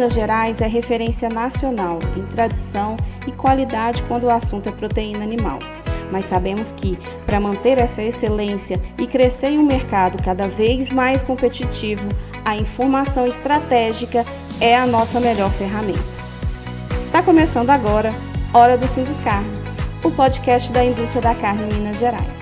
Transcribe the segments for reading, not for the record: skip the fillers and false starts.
Minas Gerais é referência nacional em tradição e qualidade quando o assunto é proteína animal. Mas sabemos que, para manter essa excelência e crescer em um mercado cada vez mais competitivo, a informação estratégica é a nossa melhor ferramenta. Está começando agora Hora do Sinduscarne, o podcast da indústria da carne em Minas Gerais.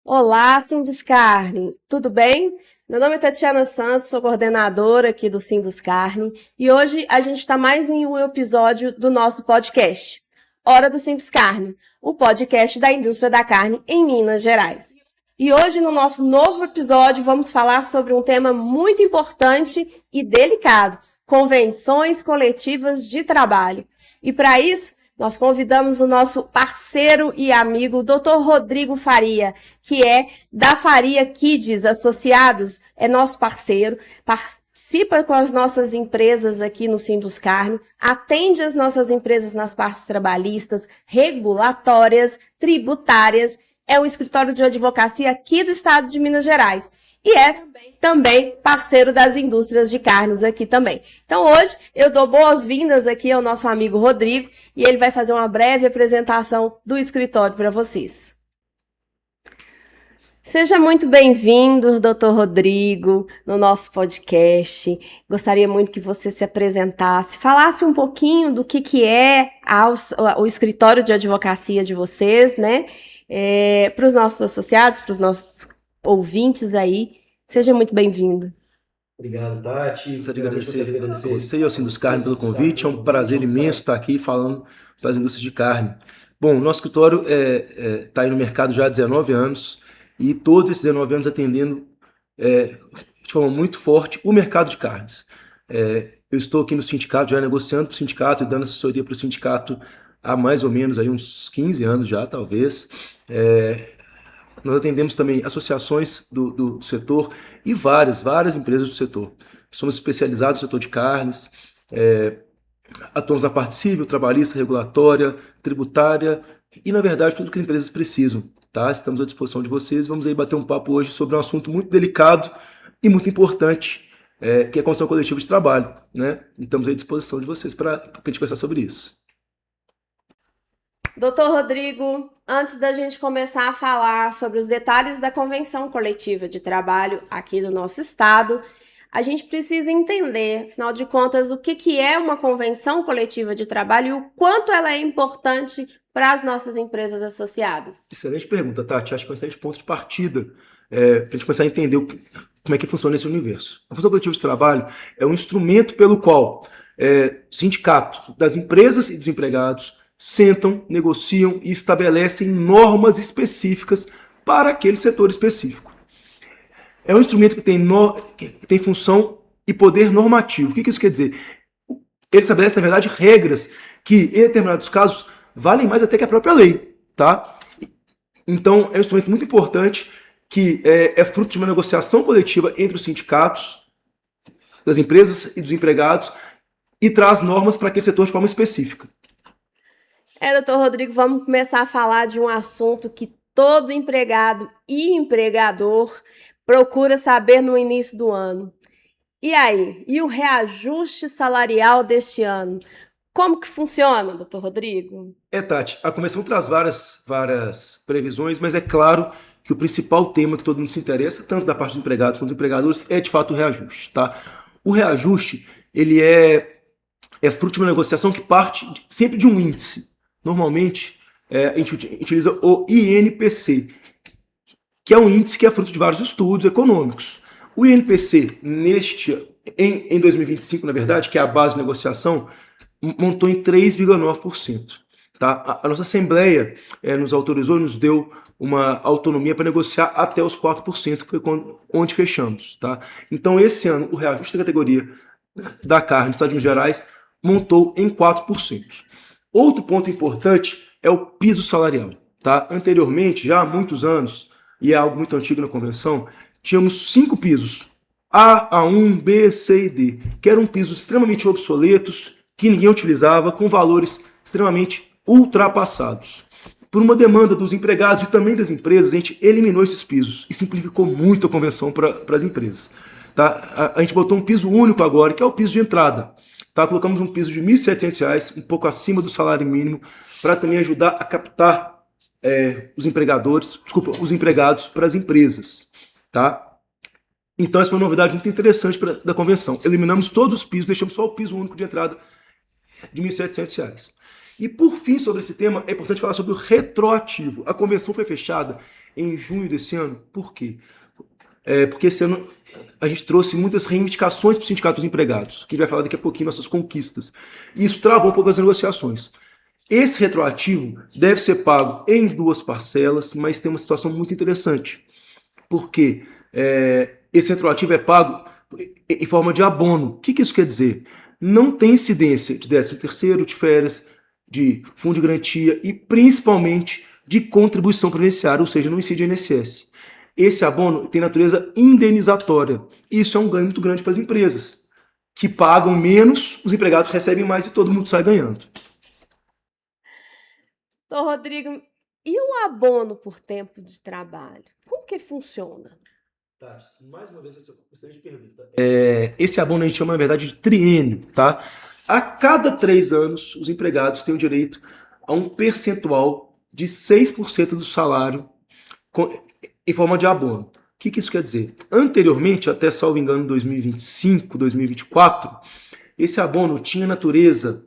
Olá, Sinduscarne, tudo bem? Meu nome é Tatiana Santos, sou coordenadora aqui do Sinduscarne e hoje a gente está mais em um episódio do nosso podcast, Hora do Sinduscarne, o podcast da indústria da carne em Minas Gerais. E hoje, no nosso novo episódio, vamos falar sobre um tema muito importante e delicado, convenções coletivas de trabalho. E para isso, nós convidamos o nosso parceiro e amigo, Dr. Rodrigo Faria, que é da Faria Kids Associados, é nosso parceiro, participa com as nossas empresas aqui no Sinduscarne, atende as nossas empresas nas partes trabalhistas, regulatórias, tributárias, é um escritório de advocacia aqui do estado de Minas Gerais. E é também parceiro das indústrias de carnes aqui também. Então hoje eu dou boas-vindas aqui ao nosso amigo Rodrigo e ele vai fazer uma breve apresentação do escritório para vocês. Seja muito bem-vindo, Dr. Rodrigo, no nosso podcast. Gostaria muito que você se apresentasse, falasse um pouquinho do que é o escritório de advocacia de vocês, né? Para os nossos associados, para os nossos ouvintes aí. Seja muito bem-vindo. Obrigado, Tati. Gostaria de agradecer a você e ao Sinduscarne pelo convite. É um prazer imenso estar aqui falando das indústrias de carne. Bom, o nosso escritório está aí no mercado já há 19 anos e todos esses 19 anos atendendo de forma muito forte o mercado de carnes. Eu estou aqui no sindicato, já negociando para o sindicato e dando assessoria para o sindicato há mais ou menos aí uns 15 anos já, talvez. Nós atendemos também associações do setor e várias empresas do setor. Somos especializados no setor de carnes, atuamos na parte civil, trabalhista, regulatória, tributária e, na verdade, tudo que as empresas precisam. Tá? Estamos à disposição de vocês. Vamos aí bater um papo hoje sobre um assunto muito delicado e muito importante, que é a convenção coletiva de trabalho. Né? E estamos à disposição de vocês para a gente conversar sobre isso. Doutor Rodrigo, antes da gente começar a falar sobre os detalhes da convenção coletiva de trabalho aqui do nosso estado, a gente precisa entender, afinal de contas, o que é uma convenção coletiva de trabalho e o quanto ela é importante para as nossas empresas associadas. Excelente pergunta, Tati. Acho que é um excelente ponto de partida para a gente começar a entender como é que funciona esse universo. A convenção coletiva de trabalho é um instrumento pelo qual o sindicato das empresas e dos empregados sentam, negociam e estabelecem normas específicas para aquele setor específico. É um instrumento que tem função e poder normativo. O que isso quer dizer? Ele estabelece, na verdade, regras que, em determinados casos, valem mais até que a própria lei. Tá? Então, é um instrumento muito importante que é fruto de uma negociação coletiva entre os sindicatos, das empresas e dos empregados e traz normas para aquele setor de forma específica. Doutor Rodrigo, vamos começar a falar de um assunto que todo empregado e empregador procura saber no início do ano. E aí? E o reajuste salarial deste ano? Como que funciona, doutor Rodrigo? Tati, a convenção traz várias previsões, mas é claro que o principal tema que todo mundo se interessa, tanto da parte dos empregados quanto dos empregadores, é de fato o reajuste. Tá? O reajuste, ele é fruto de uma negociação que parte sempre de um índice. Normalmente, a gente utiliza o INPC, que é um índice que é fruto de vários estudos econômicos. O INPC, em 2025, na verdade, que é a base de negociação, montou em 3,9%. Tá? A nossa Assembleia nos autorizou, nos deu uma autonomia para negociar até os 4%, que foi onde fechamos. Tá? Então, esse ano, o reajuste da categoria da carne do estado de Minas Gerais montou em 4%. Outro ponto importante é o piso salarial. Tá? Anteriormente, já há muitos anos, e é algo muito antigo na convenção, tínhamos 5 pisos, A, A1, B, C e D, que eram pisos extremamente obsoletos, que ninguém utilizava, com valores extremamente ultrapassados. Por uma demanda dos empregados e também das empresas, a gente eliminou esses pisos e simplificou muito a convenção para as empresas. Tá? A gente botou um piso único agora, que é o piso de entrada. Tá? Colocamos um piso de R$ 1.700, um pouco acima do salário mínimo, para também ajudar a captar os empregados para as empresas. Tá? Então essa foi uma novidade muito interessante da convenção. Eliminamos todos os pisos, deixamos só o piso único de entrada de R$ 1.700. E por fim, sobre esse tema, é importante falar sobre o retroativo. A convenção foi fechada em junho desse ano. Por quê? Porque esse ano a gente trouxe muitas reivindicações para o Sindicato dos Empregados, que a gente vai falar daqui a pouquinho, nossas conquistas. E isso travou um pouco as negociações. Esse retroativo deve ser pago em 2 parcelas, mas tem uma situação muito interessante. Porque esse retroativo é pago em forma de abono. O que isso quer dizer? Não tem incidência de 13º, de férias, de fundo de garantia e principalmente de contribuição previdenciária, ou seja, não incide INSS. Esse abono tem natureza indenizatória. E isso é um ganho muito grande para as empresas, que pagam menos, os empregados recebem mais e todo mundo sai ganhando. Então, Rodrigo, e o abono por tempo de trabalho? Como que funciona? Tati, mais uma vez, essa é uma excelente pergunta. Esse abono a gente chama, na verdade, de triênio. Tá? A cada 3 anos, os empregados têm o direito a um percentual de 6% do salário em forma de abono. O que isso quer dizer? Anteriormente, até salvo engano, 2025, 2024, esse abono tinha natureza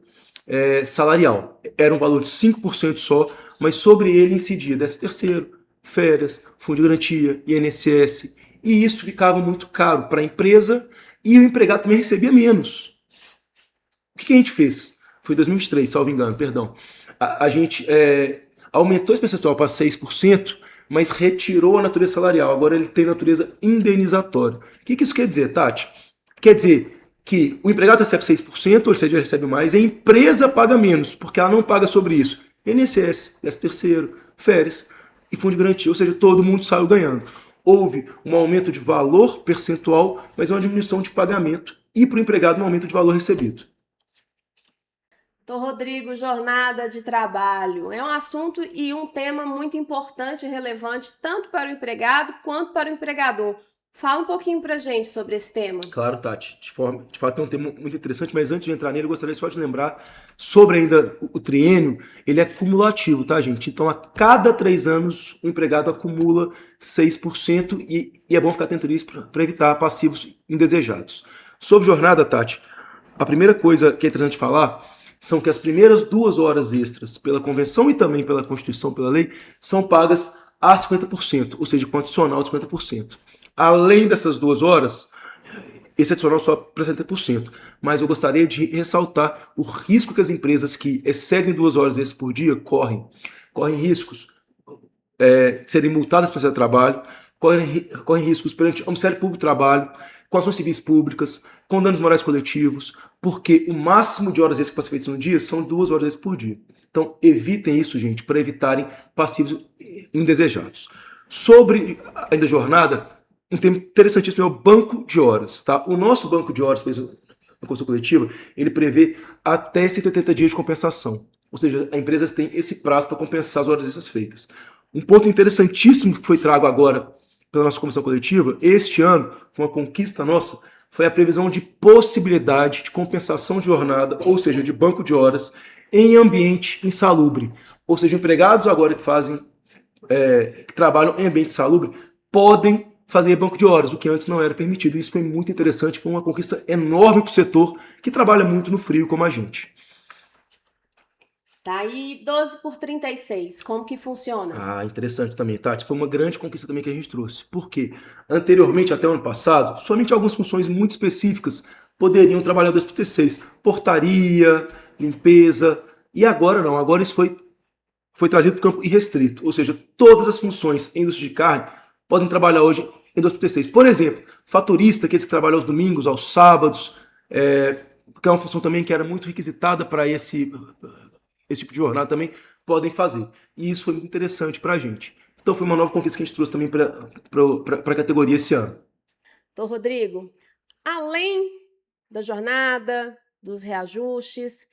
salarial. Era um valor de 5% só, mas sobre ele incidia 13º, férias, fundo de garantia, INSS, e isso ficava muito caro para a empresa e o empregado também recebia menos. O que a gente fez? Foi em 2023, salvo engano, perdão. A gente aumentou esse percentual para 6%, mas retirou a natureza salarial. Agora ele tem natureza indenizatória. O que isso quer dizer, Tati? Quer dizer que o empregado recebe 6%, ou seja, recebe mais, e a empresa paga menos, porque ela não paga sobre isso INSS, 13º, férias e fundo de garantia, ou seja, todo mundo saiu ganhando. Houve um aumento de valor percentual, mas uma diminuição de pagamento, e para o empregado um aumento de valor recebido. Então, Rodrigo, jornada de trabalho é um assunto e um tema muito importante e relevante tanto para o empregado quanto para o empregador. Fala um pouquinho pra gente sobre esse tema. Claro, Tati. De fato é um tema muito interessante, mas antes de entrar nele, eu gostaria só de lembrar sobre ainda o triênio, ele é cumulativo, tá, gente? Então, a cada 3 anos, o empregado acumula 6% e é bom ficar atento nisso para evitar passivos indesejados. Sobre jornada, Tati, a primeira coisa que é interessante falar são que as primeiras 2 horas extras, pela convenção e também pela Constituição, pela lei, são pagas a 50%, ou seja, com adicional de 50%. Além dessas 2 horas, esse adicional só para 70%. Mas eu gostaria de ressaltar o risco que as empresas que excedem 2 horas extras por dia correm. Correm riscos de serem multadas pelo trabalho, correm riscos perante o Ministério Público do Trabalho, com ações civis públicas, com danos morais coletivos, porque o máximo de horas extras que pode ser feito no dia são 2 horas extras por dia. Então, evitem isso, gente, para evitarem passivos indesejados. Sobre ainda a jornada, um tema interessantíssimo é o banco de horas. Tá? O nosso banco de horas, na Constituição Coletiva, ele prevê até 180 dias de compensação. Ou seja, as empresas têm esse prazo para compensar as horas extras feitas. Um ponto interessantíssimo que foi trago agora pela nossa Convenção Coletiva, este ano, foi uma conquista nossa, foi a previsão de possibilidade de compensação de jornada, ou seja, de banco de horas, em ambiente insalubre. Ou seja, empregados agora que trabalham em ambiente insalubre podem fazer banco de horas, o que antes não era permitido. Isso foi muito interessante, foi uma conquista enorme para o setor que trabalha muito no frio como a gente. Tá, e 12 por 36, como que funciona? Interessante também, Tati. Foi uma grande conquista também que a gente trouxe. Por quê? Anteriormente, até o ano passado, somente algumas funções muito específicas poderiam trabalhar 12 por 36. Portaria, limpeza, e agora não. Agora isso foi trazido para o campo irrestrito. Ou seja, todas as funções em indústria de carne podem trabalhar hoje em 12 por 36. Por exemplo, fatorista, aqueles que trabalham aos domingos, aos sábados, que é uma função também que era muito requisitada para esse tipo de jornada também podem fazer. E isso foi muito interessante para a gente. Então foi uma nova conquista que a gente trouxe também para a categoria esse ano. Então, Rodrigo, além da jornada, dos reajustes,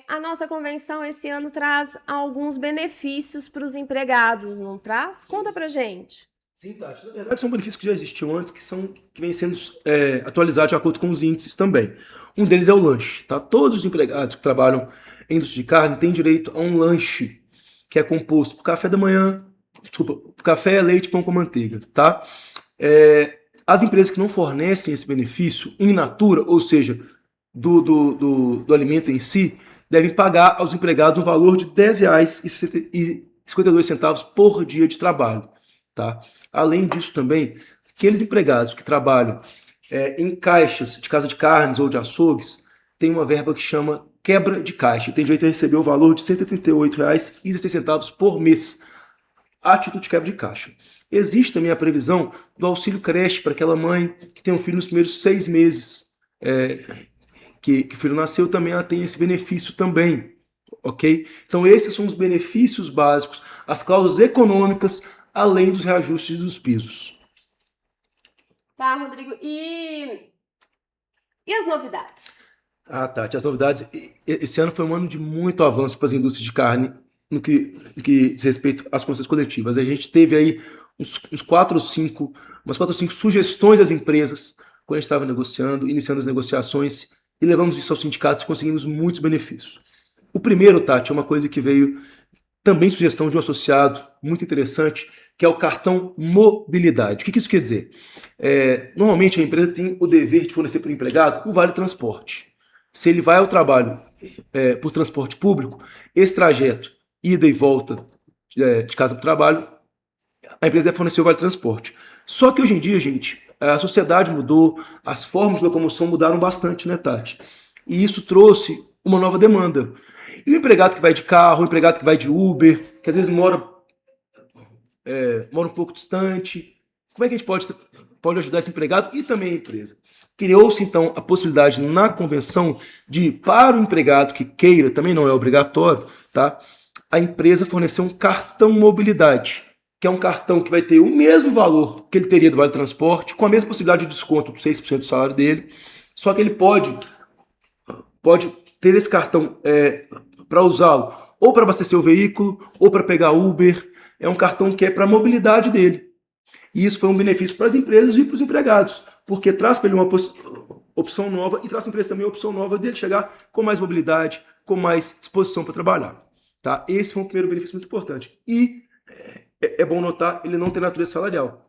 a nossa convenção esse ano traz alguns benefícios para os empregados, não traz? Conta pra gente. Sim, Tati. Na verdade, são benefícios que já existiam antes, que vêm sendo atualizados de acordo com os índices também. Um deles é o lanche. Tá? Todos os empregados que trabalham em indústria de carne têm direito a um lanche, que é composto por café da manhã, por café, leite e pão com manteiga. Tá? As empresas que não fornecem esse benefício in natura, ou seja, do alimento em si, devem pagar aos empregados um valor de R$10,52 por dia de trabalho. Tá? Além disso também, aqueles empregados que trabalham em caixas de casa de carnes ou de açougues têm uma verba que chama quebra de caixa. Tem direito a receber o valor de R$ 138,16 por mês a título de quebra de caixa. Existe também a previsão do auxílio creche para aquela mãe que tem um filho nos primeiros 6 meses que o filho nasceu, também ela tem esse benefício também. Ok? Então esses são os benefícios básicos, as cláusulas econômicas, além dos reajustes dos pisos. Tá, Rodrigo. E as novidades? Tati, as novidades. Esse ano foi um ano de muito avanço para as indústrias de carne no que diz respeito às convenções coletivas. A gente teve aí umas 4 ou 5 sugestões às empresas quando a gente estava negociando, iniciando as negociações e levamos isso aos sindicatos e conseguimos muitos benefícios. O primeiro, Tati, é uma coisa que veio também sugestão de um associado muito interessante, que é o cartão mobilidade. O que isso quer dizer? Normalmente a empresa tem o dever de fornecer para o empregado o vale transporte. Se ele vai ao trabalho por transporte público, esse trajeto, ida e volta de casa para o trabalho, a empresa deve fornecer o vale transporte. Só que hoje em dia, gente, a sociedade mudou, as formas de locomoção mudaram bastante, né, Tati? E isso trouxe uma nova demanda. E o empregado que vai de carro, o empregado que vai de Uber, que às vezes mora um pouco distante, como é que a gente pode ajudar esse empregado e também a empresa? Criou-se, então, a possibilidade na convenção de, para o empregado que queira, também não é obrigatório, tá? A empresa fornecer um cartão mobilidade, que é um cartão que vai ter o mesmo valor que ele teria do Vale Transporte, com a mesma possibilidade de desconto de 6% do salário dele, só que ele pode ter esse cartão para usá-lo ou para abastecer o veículo, ou para pegar Uber. É um cartão que é para a mobilidade dele. E isso foi um benefício para as empresas e para os empregados, porque traz para ele uma opção nova e traz para a empresa também a opção nova dele chegar com mais mobilidade, com mais disposição para trabalhar. Tá? Esse foi um primeiro benefício muito importante. E é bom notar, ele não tem natureza salarial.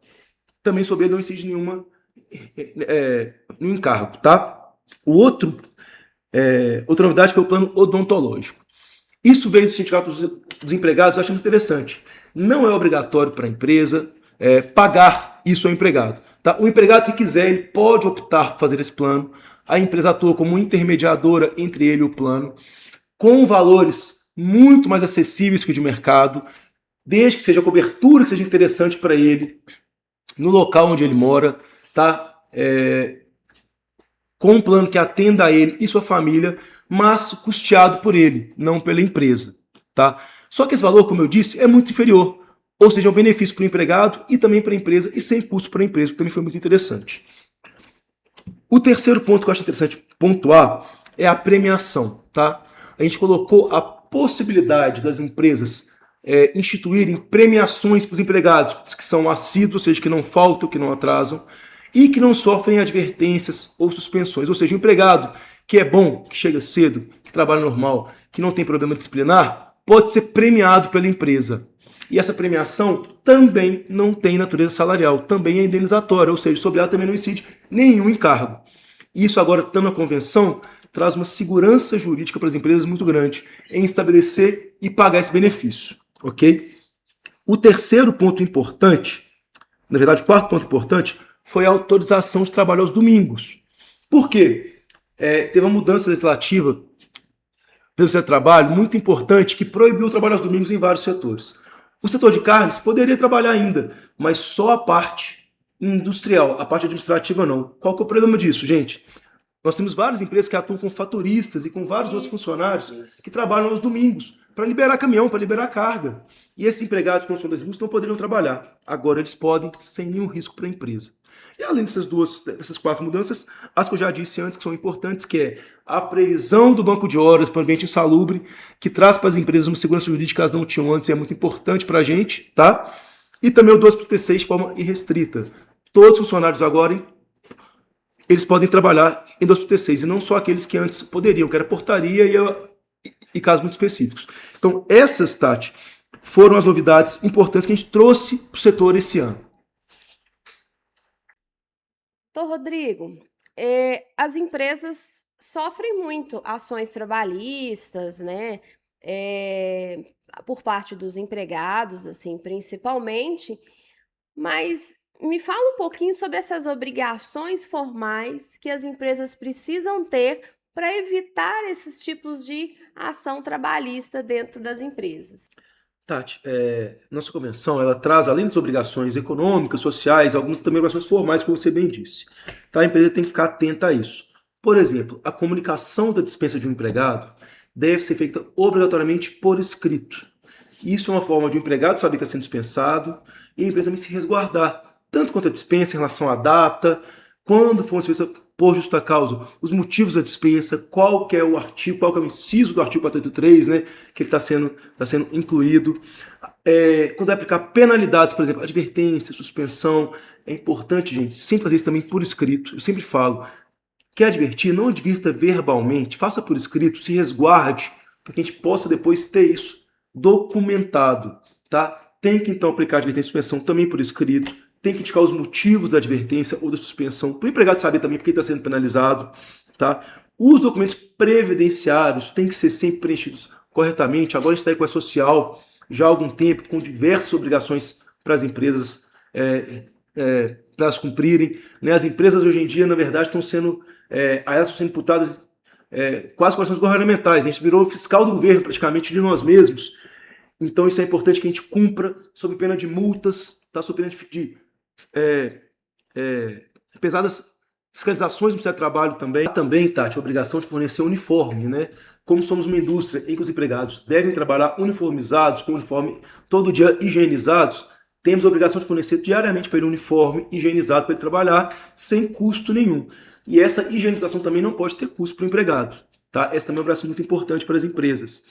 Também sobre ele não incide nenhum encargo. Tá? Outra novidade foi o plano odontológico. Isso veio do Sindicato dos Empregados, achamos interessante. Não é obrigatório para a empresa pagar isso ao empregado. Tá? O empregado que quiser, ele pode optar por fazer esse plano. A empresa atua como intermediadora entre ele e o plano, com valores muito mais acessíveis que o de mercado, desde que seja a cobertura que seja interessante para ele, no local onde ele mora, tá? Com um plano que atenda a ele e sua família, mas custeado por ele, não pela empresa. Tá? Só que esse valor, como eu disse, é muito inferior. Ou seja, é um benefício para o empregado e também para a empresa, e sem custo para a empresa, que também foi muito interessante. O terceiro ponto que eu acho interessante pontuar é a premiação. Tá? A gente colocou a possibilidade das empresas instituírem premiações para os empregados, que são assíduos, ou seja, que não faltam, que não atrasam, e que não sofrem advertências ou suspensões. Ou seja, o empregado que é bom, que chega cedo, que trabalha normal, que não tem problema disciplinar, pode ser premiado pela empresa. E essa premiação também não tem natureza salarial, também é indenizatória, ou seja, sobre ela também não incide nenhum encargo. Isso agora, estando na convenção, traz uma segurança jurídica para as empresas muito grande em estabelecer e pagar esse benefício. Ok? O terceiro ponto importante, na verdade o quarto ponto importante, foi a autorização de trabalho aos domingos. Por quê? Teve uma mudança legislativa pelo Ministério do Trabalho muito importante que proibiu o trabalho aos domingos em vários setores. O setor de carnes poderia trabalhar ainda, mas só a parte industrial, a parte administrativa não. Qual que é o problema disso, gente? Nós temos várias empresas que atuam com faturistas e com vários outros funcionários que trabalham aos domingos para liberar caminhão, para liberar carga. E esses empregados com das indústrias não poderiam trabalhar. Agora eles podem, sem nenhum risco para a empresa. E além dessas 4 mudanças, as que eu já disse antes que são importantes, que é a previsão do banco de horas para o ambiente insalubre, que traz para as empresas uma segurança jurídica que elas não tinham antes e é muito importante para a gente, tá? E também o 12/36 de forma irrestrita. Todos os funcionários agora, eles podem trabalhar em 12/36, e não só aqueles que antes poderiam, que era portaria e casos muito específicos. Então, essas, Tati, foram as novidades importantes que a gente trouxe para o setor esse ano. Doutor Rodrigo, as empresas sofrem muito ações trabalhistas, né? Por parte dos empregados, assim, principalmente, mas me fala um pouquinho sobre essas obrigações formais que as empresas precisam ter para evitar esses tipos de ação trabalhista dentro das empresas. Tati, nossa convenção, ela traz, além das obrigações econômicas, sociais, algumas também obrigações formais, como você bem disse. Então, a empresa tem que ficar atenta a isso. Por exemplo, a comunicação da dispensa de um empregado deve ser feita obrigatoriamente por escrito. Isso é uma forma de o empregado saber que está sendo dispensado e a empresa também se resguardar, tanto quanto a dispensa em relação à data, quando for uma dispensa por justa causa, os motivos da dispensa, qual que é o artigo, qual que é o inciso do artigo 483, né, que ele está sendo incluído. Quando vai aplicar penalidades, por exemplo, advertência, suspensão, é importante, gente, sempre fazer isso também por escrito. Eu sempre falo, quer advertir, não advirta verbalmente, faça por escrito, se resguarde, para que a gente possa depois ter isso documentado, tá? Tem que então aplicar advertência e suspensão também por escrito, tem que indicar os motivos da advertência ou da suspensão, para o empregado saber também por que está sendo penalizado, tá? Os documentos previdenciários têm que ser sempre preenchidos corretamente. Agora a gente está aí com a social já há algum tempo, com diversas obrigações para as empresas para elas cumprirem, né? As empresas hoje em dia, na verdade, estão sendo imputadas quase com ações governamentais. A gente virou fiscal do governo, praticamente, de nós mesmos. Então isso é importante que a gente cumpra sob pena de multas, tá? Sob pena de pesadas fiscalizações no Ministério do Trabalho também. Também, Tati, a obrigação de fornecer uniforme, né? Como somos uma indústria em que os empregados devem trabalhar uniformizados, com uniforme todo dia higienizados, temos a obrigação de fornecer diariamente para ele um uniforme higienizado para ele trabalhar sem custo nenhum. E essa higienização também não pode ter custo para o empregado, tá? Essa também é uma obrigação muito importante para as empresas.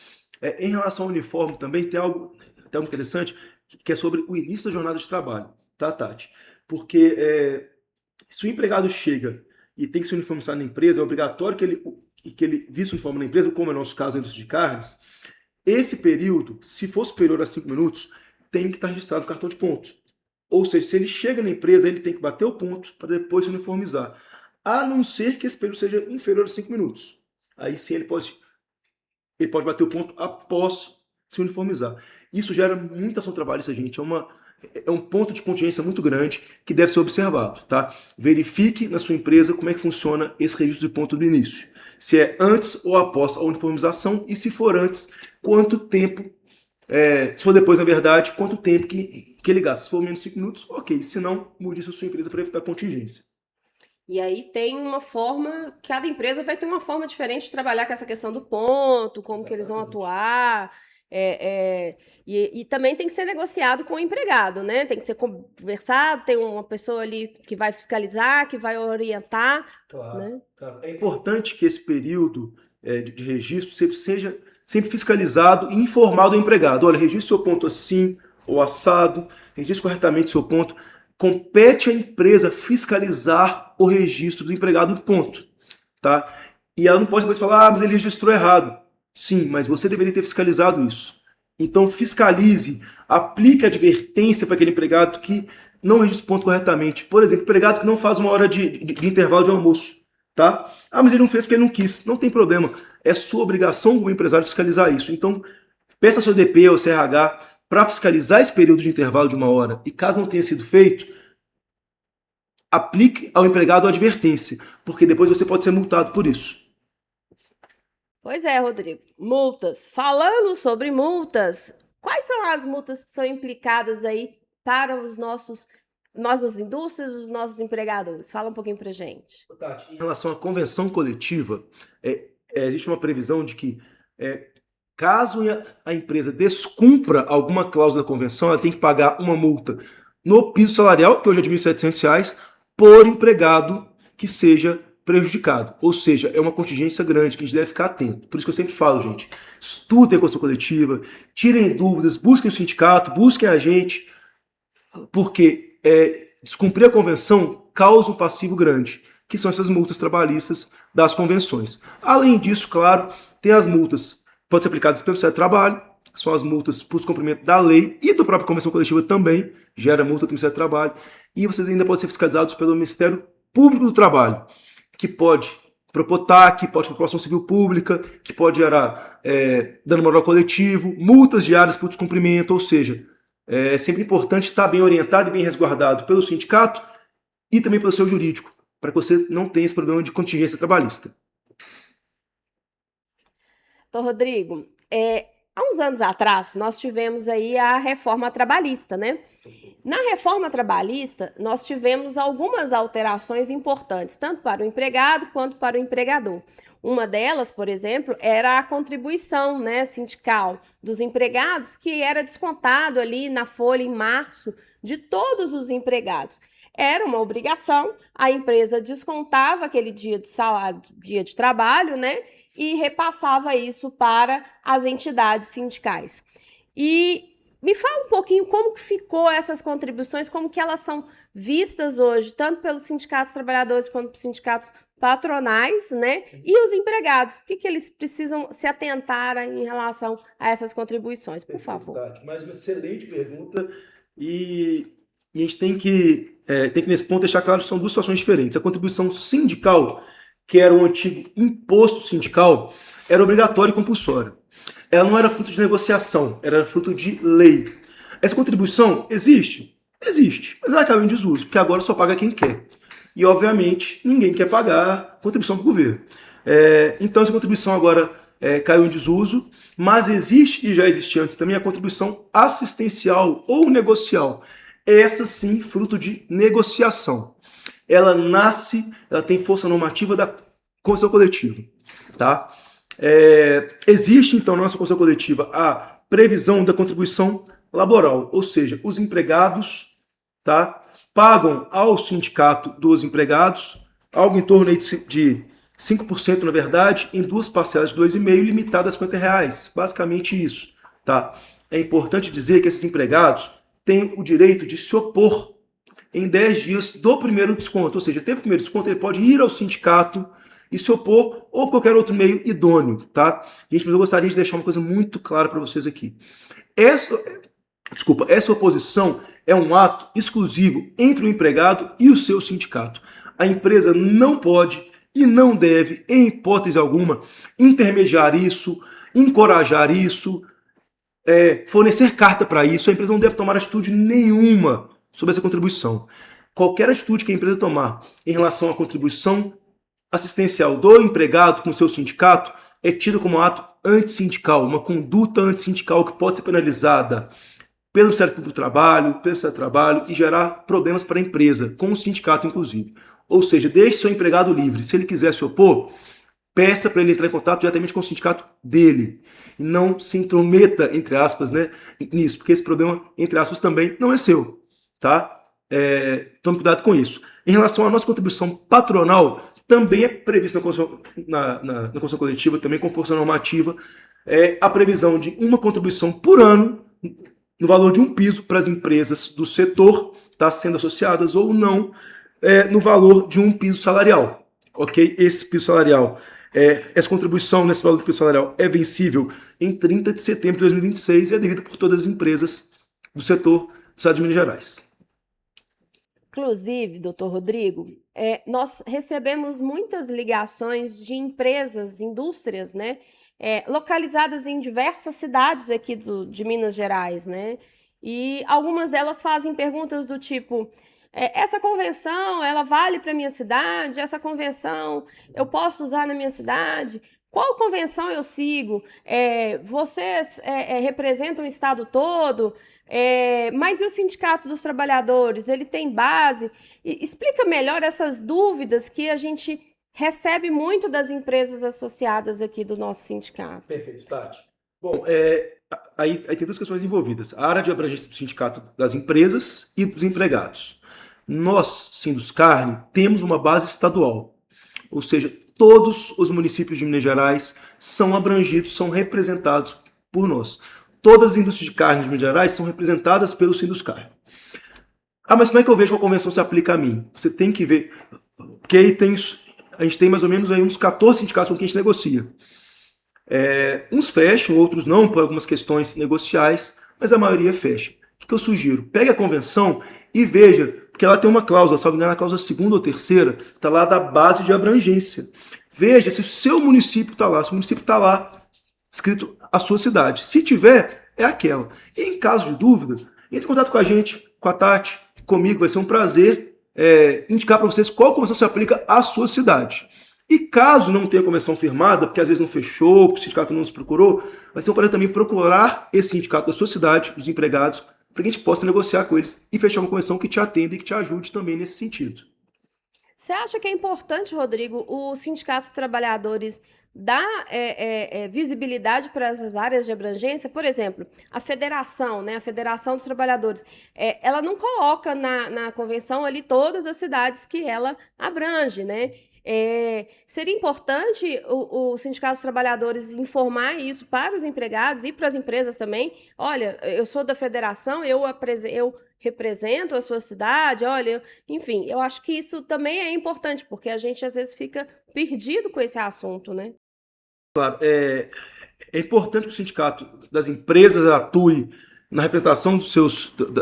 Em relação ao uniforme também tem algo interessante, que é sobre o início da jornada de trabalho, tá, Tati? Porque se o empregado chega e tem que se uniformizar na empresa, é obrigatório que ele vista o uniforme na empresa, como é o nosso caso na indústria de carnes. Esse período, se for superior a 5 minutos, tem que estar registrado no cartão de ponto. Ou seja, se ele chega na empresa, ele tem que bater o ponto para depois se uniformizar. A não ser que esse período seja inferior a 5 minutos. Aí sim ele pode bater o ponto após se uniformizar. Isso gera muita ação trabalhista, gente. É um ponto de contingência muito grande que deve ser observado, tá? Verifique na sua empresa como é que funciona esse registro de ponto do início. Se é antes ou após a uniformização, e se for antes, quanto tempo, se for depois, na verdade, quanto tempo que ele gasta. Se for menos de 5 minutos, ok. Se não, mude isso a sua empresa para evitar contingência. E aí tem uma forma, cada empresa vai ter uma forma diferente de trabalhar com essa questão do ponto, como Exatamente. Que eles vão atuar, e também tem que ser negociado com o empregado, né? Tem que ser conversado, tem uma pessoa ali que vai fiscalizar, que vai orientar. Claro, né? Claro. É importante que esse período de registro seja sempre fiscalizado e informado ao empregado. Olha, registre seu ponto assim ou assado, registre corretamente seu ponto. Compete à empresa fiscalizar o registro do empregado do ponto, tá? E ela não pode depois falar, mas ele registrou errado. Sim, mas você deveria ter fiscalizado isso. Então fiscalize, aplique advertência para aquele empregado que não registra o ponto corretamente. Por exemplo, empregado que não faz uma hora de intervalo de almoço, tá? Mas ele não fez porque ele não quis. Não tem problema. É sua obrigação como empresário fiscalizar isso. Então, peça ao seu DP, ao CRH, para fiscalizar esse período de intervalo de 1 hora, e caso não tenha sido feito, aplique ao empregado a advertência, porque depois você pode ser multado por isso. Pois é, Rodrigo. Multas. Falando sobre multas, quais são as multas que são implicadas aí para nossas indústrias, os nossos empregadores? Fala um pouquinho pra gente. Tati, em relação à convenção coletiva, existe uma previsão de que caso a empresa descumpra alguma cláusula da convenção, ela tem que pagar uma multa no piso salarial, que hoje é de R$ 1.700, por empregado que seja prejudicado. Ou seja, é uma contingência grande que a gente deve ficar atento. Por isso que eu sempre falo, gente, estudem a convenção coletiva, tirem dúvidas, busquem o sindicato, busquem a gente, porque descumprir a convenção causa um passivo grande, que são essas multas trabalhistas das convenções. Além disso, claro, tem as multas que podem ser aplicadas pelo Ministério do Trabalho, são as multas por descumprimento da lei e da própria convenção coletiva também, gera multa do Ministério do Trabalho, e vocês ainda podem ser fiscalizados pelo Ministério Público do Trabalho, que pode propor TAC, pode propor ação civil pública, que pode gerar dano moral coletivo, multas diárias por descumprimento, ou seja, é sempre importante estar bem orientado e bem resguardado pelo sindicato e também pelo seu jurídico, para que você não tenha esse problema de contingência trabalhista. Então, Rodrigo, há uns anos atrás, nós tivemos aí a reforma trabalhista, né? Na reforma trabalhista, nós tivemos algumas alterações importantes, tanto para o empregado quanto para o empregador. Uma delas, por exemplo, era a contribuição, né, sindical dos empregados, que era descontado ali na folha em março de todos os empregados. Era uma obrigação, a empresa descontava aquele dia de salário, dia de trabalho, né, e repassava isso para as entidades sindicais. E me fala um pouquinho como que ficou essas contribuições, como que elas são vistas hoje, tanto pelos sindicatos trabalhadores quanto pelos sindicatos patronais, né? E os empregados, o que eles precisam se atentar em relação a essas contribuições, por favor. Tati, mais uma excelente pergunta e a gente tem que nesse ponto deixar claro que são duas situações diferentes. A contribuição sindical, que era o antigo imposto sindical, era obrigatória e compulsória. Ela não era fruto de negociação, era fruto de lei. Essa contribuição existe? Existe, mas ela caiu em desuso, porque agora só paga quem quer. E, obviamente, ninguém quer pagar contribuição para o governo. Então, essa contribuição agora caiu em desuso, mas existe, e já existia antes também, a contribuição assistencial ou negocial. Essa, sim, fruto de negociação. Ela tem força normativa da convenção coletiva. Tá? Existe, então, na nossa convenção coletiva a previsão da contribuição laboral, ou seja, os empregados, tá, pagam ao sindicato dos empregados algo em torno aí de 5%, na verdade, em duas parcelas de 2,5%, limitadas a R$50. Basicamente isso. Tá? É importante dizer que esses empregados têm o direito de se opor em 10 dias do primeiro desconto. Ou seja, teve o primeiro desconto, ele pode ir ao sindicato e se opor ou qualquer outro meio idôneo. Tá? Gente, mas eu gostaria de deixar uma coisa muito clara para vocês aqui. Essa oposição é um ato exclusivo entre o empregado e o seu sindicato. A empresa não pode e não deve, em hipótese alguma, intermediar isso, encorajar isso, fornecer carta para isso. A empresa não deve tomar atitude nenhuma sobre essa contribuição. Qualquer atitude que a empresa tomar em relação à contribuição assistencial do empregado com o seu sindicato é tido como ato antissindical, uma conduta antissindical que pode ser penalizada pelo Ministério Público do Trabalho, pelo Ministério do Trabalho e gerar problemas para a empresa, com o sindicato inclusive. Ou seja, deixe seu empregado livre. Se ele quiser se opor, peça para ele entrar em contato diretamente com o sindicato dele. E não se intrometa, entre aspas, né, nisso, porque esse problema, entre aspas, também não é seu. Tá? Tome cuidado com isso. Em relação à nossa contribuição patronal, também é prevista na Convenção Coletiva, também com força normativa, a previsão de uma contribuição por ano no valor de um piso para as empresas do setor, tá, sendo associadas ou não, no valor de um piso salarial. Ok? Esse piso salarial, essa contribuição nesse valor do piso salarial é vencível em 30 de setembro de 2026 e é devida por todas as empresas do setor do Estado de Minas Gerais. Inclusive, doutor Rodrigo, nós recebemos muitas ligações de empresas, indústrias, né, localizadas em diversas cidades aqui de Minas Gerais, né, e algumas delas fazem perguntas do tipo, essa convenção, ela vale para minha cidade? Essa convenção eu posso usar na minha cidade? Qual convenção eu sigo? Vocês representam o estado todo? Mas e o Sindicato dos Trabalhadores? Ele tem base? Explica melhor essas dúvidas que a gente recebe muito das empresas associadas aqui do nosso sindicato. Perfeito, Tati. Bom, aí tem duas questões envolvidas. A área de abrangência do sindicato das empresas e dos empregados. Nós, Sinduscarne, temos uma base estadual. Ou seja, todos os municípios de Minas Gerais são abrangidos, são representados por nós. Todas as indústrias de carne de Minas Gerais são representadas pelo Sinduscarne. Ah, mas como é que eu vejo que a convenção se aplica a mim? Você tem que ver, porque aí a gente tem mais ou menos aí uns 14 sindicatos com quem a gente negocia. Uns fecham, outros não, por algumas questões negociais, mas a maioria fecha. O que eu sugiro? Pegue a convenção e veja, porque ela tem uma cláusula, salvo engano, a cláusula segunda ou terceira, está lá da base de abrangência. Veja se o seu município está lá, se o município está lá, escrito a sua cidade. Se tiver, é aquela. E em caso de dúvida, entre em contato com a gente, com a Tati, comigo, vai ser um prazer indicar para vocês qual convenção se aplica à sua cidade. E caso não tenha convenção firmada, porque às vezes não fechou, porque o sindicato não nos procurou, vai ser um prazer também procurar esse sindicato da sua cidade, os empregados, para que a gente possa negociar com eles e fechar uma convenção que te atenda e que te ajude também nesse sentido. Você acha que é importante, Rodrigo, os sindicatos trabalhadores dar visibilidade para essas áreas de abrangência? Por exemplo, a federação, né, a Federação dos Trabalhadores, ela não coloca na convenção ali todas as cidades que ela abrange, né? Seria importante o Sindicato dos Trabalhadores informar isso para os empregados e para as empresas também. Olha, eu sou da federação, eu represento a sua cidade, olha, enfim, eu acho que isso também é importante, porque a gente às vezes fica perdido com esse assunto, né? Claro, é importante que o sindicato das empresas atue na representação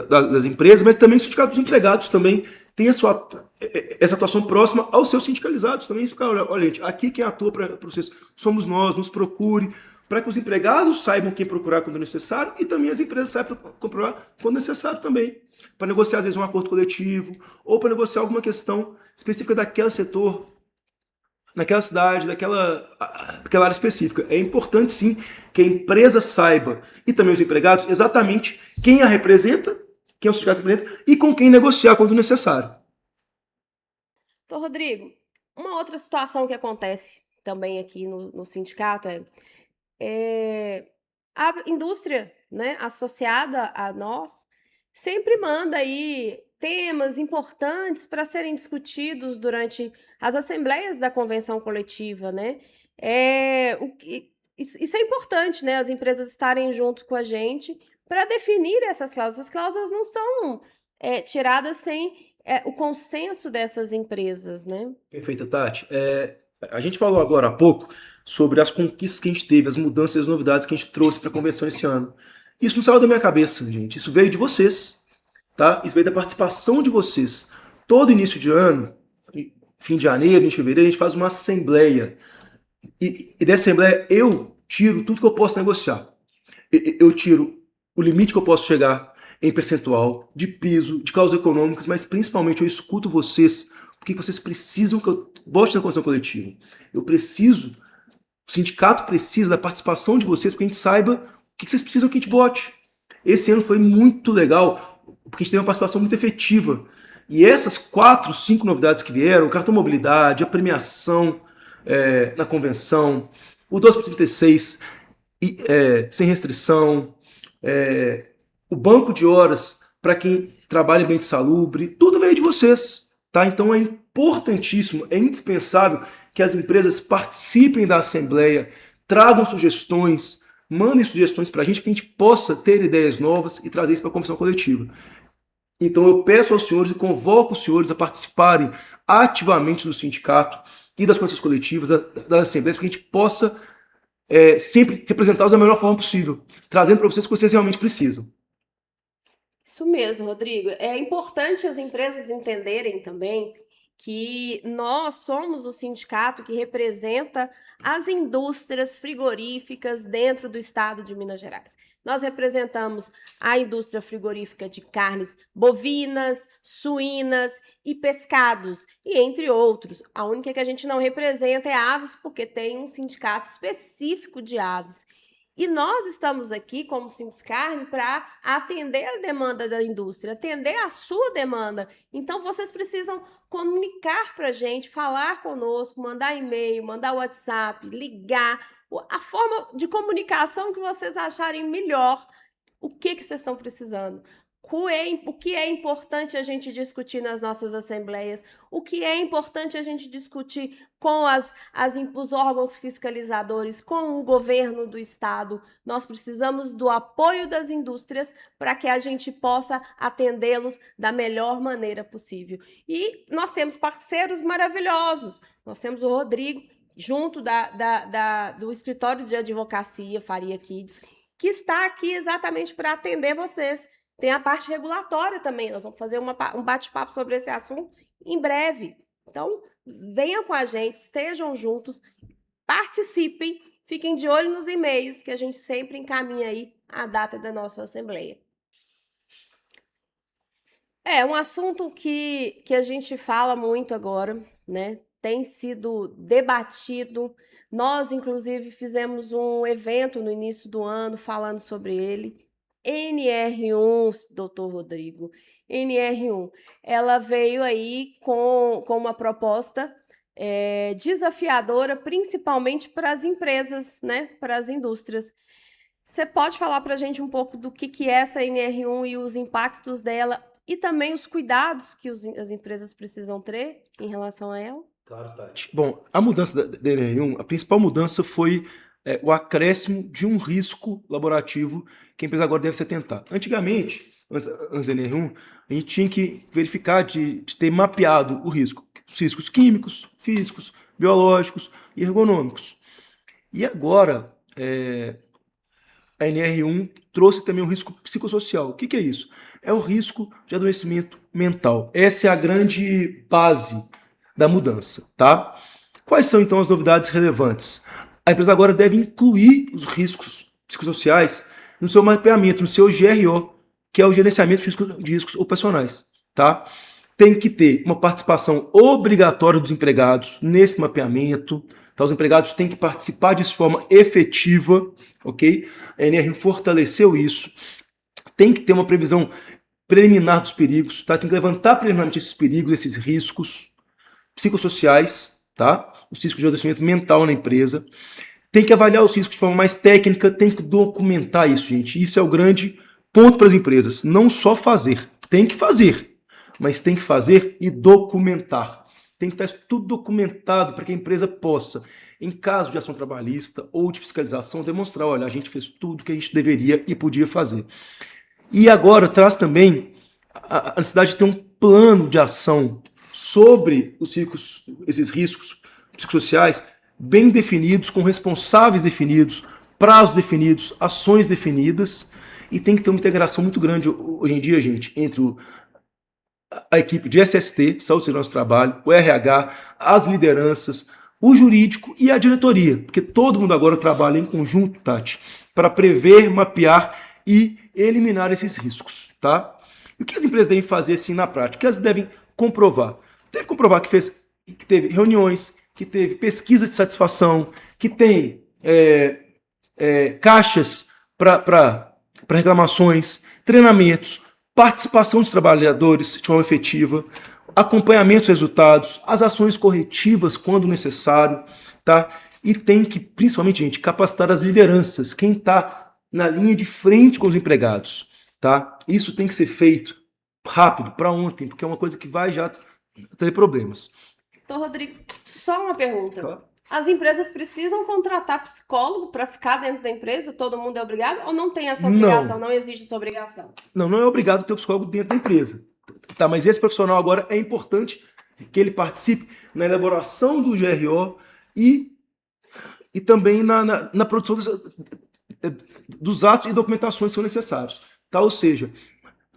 das empresas, mas também o sindicato dos empregados também tem essa atuação próxima aos seus sindicalizados também. Olha, gente, aqui quem atua para vocês somos nós, nos procure, para que os empregados saibam quem procurar quando necessário e também as empresas saibam procurar quando necessário também, para negociar às vezes um acordo coletivo ou para negociar alguma questão específica daquele setor, naquela cidade, daquela área específica. É importante, sim, que a empresa saiba, e também os empregados, exatamente quem a representa, quem é o sindicato que representa, e com quem negociar quando necessário. Então, Rodrigo, uma outra situação que acontece também aqui no sindicato a indústria, né, associada a nós sempre manda aí temas importantes para serem discutidos durante as assembleias da convenção coletiva, né? Isso é importante, né? As empresas estarem junto com a gente para definir essas cláusulas. As cláusulas não são tiradas sem o consenso dessas empresas, né? Perfeita, Tati. A gente falou agora há pouco sobre as conquistas que a gente teve, as mudanças e as novidades que a gente trouxe para a convenção esse ano. Isso não saiu da minha cabeça, gente. Isso veio de vocês, tá? Isso veio da participação de vocês. Todo início de ano, fim de janeiro, início de fevereiro, a gente faz uma assembleia. E dessa assembleia eu tiro tudo que eu posso negociar. Eu tiro o limite que eu posso chegar em percentual, de piso, de cláusulas econômicas, mas principalmente eu escuto vocês, porque vocês precisam que eu bote na convenção coletiva. O sindicato precisa da participação de vocês, para que a gente saiba o que vocês precisam que a gente bote. Esse ano foi muito legal, porque a gente teve uma participação muito efetiva. E essas 4, 5 novidades que vieram, o cartão mobilidade, a premiação na convenção, o 12/36 sem restrição, o banco de horas para quem trabalha em ambiente salubre, tudo veio de vocês. Tá? Então é importantíssimo, é indispensável que as empresas participem da assembleia, tragam sugestões, mandem sugestões para a gente possa ter ideias novas e trazer isso para a convenção coletiva. Então eu peço aos senhores e convoco os senhores a participarem ativamente do sindicato e das convenções coletivas, das assembleias, para que a gente possa sempre representá-los da melhor forma possível, trazendo para vocês o que vocês realmente precisam. Isso mesmo, Rodrigo. É importante as empresas entenderem também que nós somos o sindicato que representa as indústrias frigoríficas dentro do estado de Minas Gerais. Nós representamos a indústria frigorífica de carnes bovinas, suínas e pescados, e entre outros. A única que a gente não representa é aves, porque tem um sindicato específico de aves. E nós estamos aqui, como Sinduscarne, para atender a demanda da indústria, atender a sua demanda. Então, vocês precisam comunicar para a gente, falar conosco, mandar e-mail, mandar WhatsApp, ligar, a forma de comunicação que vocês acharem melhor, o que vocês estão precisando. o que é importante a gente discutir nas nossas assembleias, o que é importante a gente discutir com os órgãos fiscalizadores, com o governo do estado. Nós precisamos do apoio das indústrias para que a gente possa atendê-los da melhor maneira possível. E nós temos parceiros maravilhosos. Nós temos o Rodrigo, junto do escritório de advocacia Faria Kids, que está aqui exatamente para atender vocês. Tem a parte regulatória também, nós vamos fazer um bate-papo sobre esse assunto em breve. Então, venham com a gente, estejam juntos, participem, fiquem de olho nos e-mails, que a gente sempre encaminha aí a data da nossa assembleia. É um assunto que a gente fala muito agora, né? Tem sido debatido. Nós, inclusive, fizemos um evento no início do ano falando sobre ele. NR1, doutor Rodrigo, NR1, ela veio aí com uma proposta desafiadora, principalmente para as empresas, né, para as indústrias. Você pode falar para a gente um pouco do que é essa NR1 e os impactos dela e também os cuidados que as empresas precisam ter em relação a ela? Claro, Tati. Bom, a mudança da NR1, a principal mudança foi o acréscimo de um risco laborativo que a empresa agora deve se atentar. Antigamente, antes da NR1, a gente tinha que verificar de ter mapeado os riscos químicos, físicos, biológicos e ergonômicos. E agora, a NR1 trouxe também um risco psicossocial. O que é isso? É o risco de adoecimento mental. Essa é a grande base da mudança, tá? Quais são, então, as novidades relevantes? A empresa agora deve incluir os riscos psicossociais no seu mapeamento, no seu GRO, que é o gerenciamento de riscos ocupacionais, tá? Tem que ter uma participação obrigatória dos empregados nesse mapeamento, tá? Os empregados têm que participar disso de forma efetiva, ok? A NR fortaleceu isso. Tem que ter uma previsão preliminar dos perigos, tá? Tem que levantar preliminarmente esses perigos, esses riscos psicossociais, tá? Os riscos de adoecimento mental na empresa. Tem que avaliar os riscos de forma mais técnica, tem que documentar isso, gente. Isso é o grande ponto para as empresas. Não só fazer, tem que fazer, mas tem que fazer e documentar. Tem que estar tudo documentado para que a empresa possa, em caso de ação trabalhista ou de fiscalização, demonstrar, olha, a gente fez tudo que a gente deveria e podia fazer. E agora traz também a necessidade de ter um plano de ação sobre esses riscos psicossociais bem definidos, com responsáveis definidos, prazos definidos, ações definidas, e tem que ter uma integração muito grande hoje em dia, gente, entre a equipe de SST, Saúde e Segurança do Trabalho, o RH, as lideranças, o jurídico e a diretoria, porque todo mundo agora trabalha em conjunto, Tati, para prever, mapear e eliminar esses riscos, tá? E o que as empresas devem fazer assim na prática? O que elas devem comprovar? Deve comprovar que teve reuniões, que teve pesquisa de satisfação, que tem caixas para reclamações, treinamentos, participação dos trabalhadores de forma efetiva, acompanhamento dos resultados, as ações corretivas quando necessário, tá? E tem que, principalmente, gente, capacitar as lideranças, quem está na linha de frente com os empregados, tá? Isso tem que ser feito rápido, para ontem, porque é uma coisa que vai já ter problemas. Então, Rodrigo, só uma pergunta. Claro. As empresas precisam contratar psicólogo para ficar dentro da empresa? Todo mundo é obrigado? Ou não tem essa obrigação? Não existe essa obrigação? Não é obrigado ter o psicólogo dentro da empresa. Tá, mas esse profissional agora é importante que ele participe na elaboração do GRO e também na produção dos atos e documentações que são necessários. Tá? Ou seja,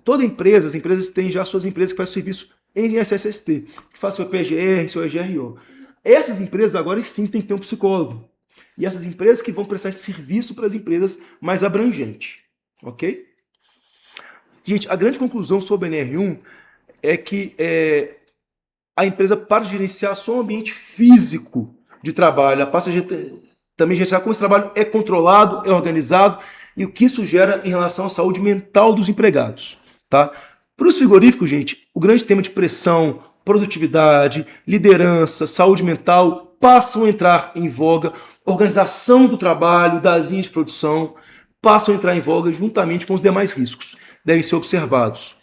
toda empresa, as empresas têm já suas empresas que fazem serviço em SST, que fazem seu PGR, seu EGRO. Essas empresas agora sim têm que ter um psicólogo. E essas empresas que vão prestar esse serviço para as empresas mais abrangente. Ok? Gente, a grande conclusão sobre a NR1 é que a empresa para de gerenciar só o ambiente físico de trabalho, ela passa a também gerenciar como esse trabalho é controlado, é organizado e o que isso gera em relação à saúde mental dos empregados. Tá? Para os frigoríficos, gente, o grande tema de pressão, produtividade, liderança, saúde mental passam a entrar em voga, organização do trabalho, das linhas de produção, passam a entrar em voga juntamente com os demais riscos. devem ser observados.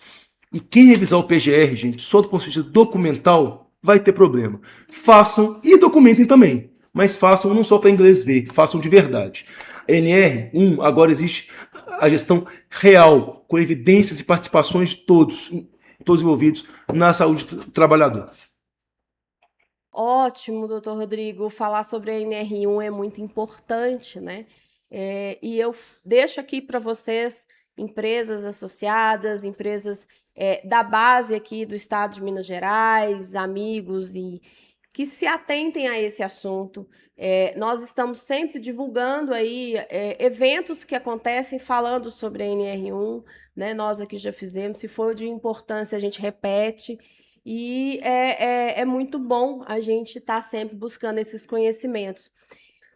E quem revisar o PGR, gente, só do ponto de vista documental, vai ter problema. Façam e documentem também, mas façam não só para inglês ver, façam de verdade. A NR1 agora existe a gestão real, com evidências e participações de todos envolvidos na saúde do trabalhador. Ótimo, doutor Rodrigo. Falar sobre a NR1 é muito importante, né? E eu deixo aqui para vocês, empresas associadas, empresas da base aqui do estado de Minas Gerais, amigos, e que se atentem a esse assunto. Nós estamos sempre divulgando aí eventos que acontecem falando sobre a NR1, né? Nós aqui já fizemos, se for de importância, a gente repete. E é muito bom a gente estar sempre buscando esses conhecimentos.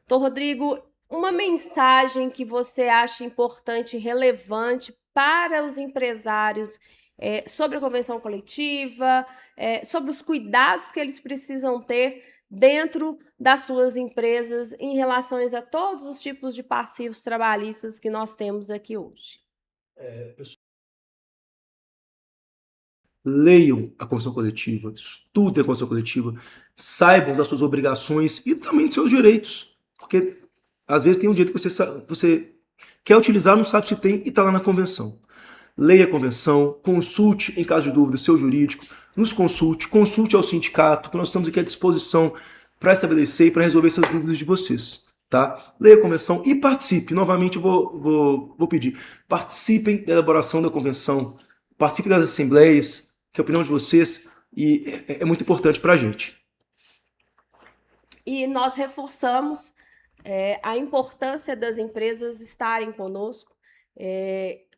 Doutor Rodrigo, uma mensagem que você acha importante e relevante para os empresários sobre a convenção coletiva, sobre os cuidados que eles precisam ter dentro das suas empresas em relação a todos os tipos de passivos trabalhistas que nós temos aqui hoje. Leiam a convenção coletiva, estudem a convenção coletiva, saibam das suas obrigações e também dos seus direitos. Porque às vezes tem um direito que você quer utilizar, não sabe se tem e está lá na convenção. Leia a convenção, consulte, em caso de dúvida, seu jurídico, nos consulte ao sindicato, que nós estamos aqui à disposição para estabelecer e para resolver essas dúvidas de vocês. Tá? Leia a convenção e participe. Novamente, eu vou pedir, participem da elaboração da convenção, participem das assembleias, que é a opinião de vocês e é muito importante para a gente. E nós reforçamos a importância das empresas estarem conosco,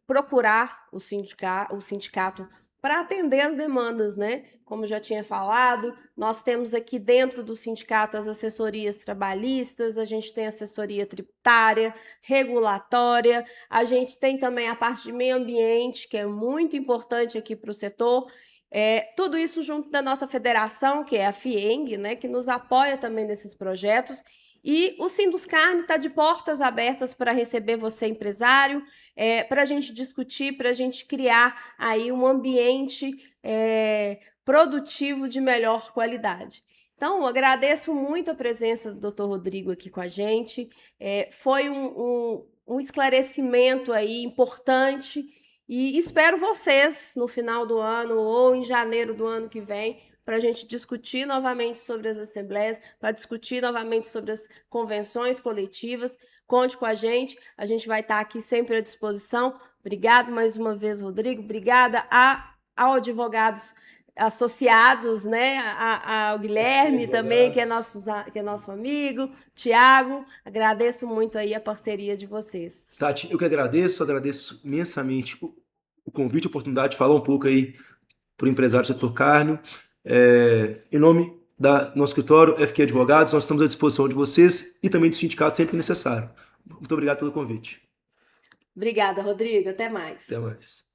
procurar o sindicato para atender as demandas, né? Como já tinha falado, nós temos aqui dentro do sindicato as assessorias trabalhistas, a gente tem assessoria tributária, regulatória, a gente tem também a parte de meio ambiente, que é muito importante aqui para o setor. Tudo isso junto da nossa federação, que é a FIENG, né, que nos apoia também nesses projetos. E o Sinduscarne está de portas abertas para receber você, empresário, para a gente discutir, para a gente criar aí um ambiente produtivo de melhor qualidade. Então, eu agradeço muito a presença do Dr. Rodrigo aqui com a gente. Foi um esclarecimento aí importante e espero vocês no final do ano ou em janeiro do ano que vem para a gente discutir novamente sobre as assembleias, para discutir novamente sobre as convenções coletivas. Conte com a gente vai estar aqui sempre à disposição. Obrigado mais uma vez, Rodrigo. Obrigada ao advogados associados, né, ao Guilherme também, que é nosso amigo, Tiago. Agradeço muito aí a parceria de vocês. Tati, eu que agradeço imensamente o convite, a oportunidade de falar um pouco aí para o empresário do setor carne. Em nome do nosso escritório, FQ Advogados, nós estamos à disposição de vocês e também do sindicato sempre que necessário. Muito obrigado pelo convite. Obrigada, Rodrigo. Até mais. Até mais.